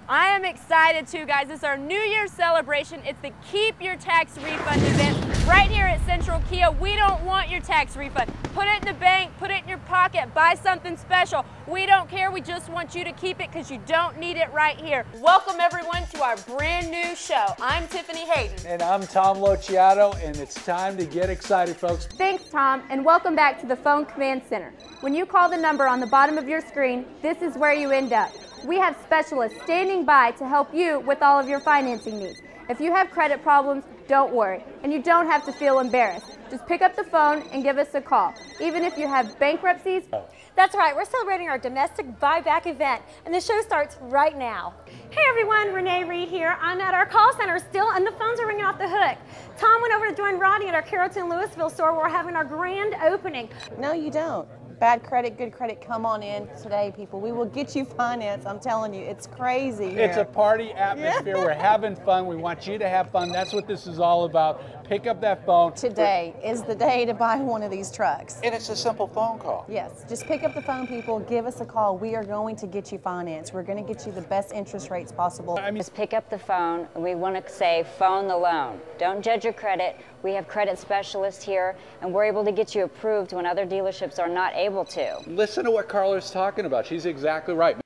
I am excited too, guys. This is our New Year's celebration. It's the Keep Your Tax Refund event right here at Central Kia. We don't want your tax refund. Put it in the bank, put it in your pocket, buy something special. We don't care. We just want you to keep it because you don't need it right here. Welcome everyone to our brand new show. I'm Tiffany Hayden. And I'm Tom Lociato, and it's time to get excited, folks. Thanks, Tom, and welcome back to the Phone Command Center. When you call the number on the bottom of your screen, this is where you end up. We have specialists standing by to help you with all of your financing needs. If you have credit problems, don't worry, and you don't have to feel embarrassed. Just pick up the phone and give us a call, even if you have bankruptcies. That's right, we're celebrating our domestic buyback event, and the show starts right now. Hey everyone, Renee Reed here. I'm at our call center still, and the phones are ringing off the hook. Tom went over to join Rodney at our Carrollton Louisville store where we're having our grand opening. No, you don't. Bad credit, good credit, come on in today, people. We will get you finance. I'm telling you, it's crazy here. It's a party atmosphere. We're having fun. We want you to have fun. That's what this is all about. Pick up that phone. Today is the day to buy one of these trucks. And it's a simple phone call. Yes, just pick up the phone, people. Give us a call. We are going to get you finance. We're going to get you the best interest rates possible. Just pick up the phone, and we want to say phone the loan. Don't judge your credit. We have credit specialists here, and we're able to get you approved when other dealerships are not able to. Listen to what Carla's talking about. She's exactly right.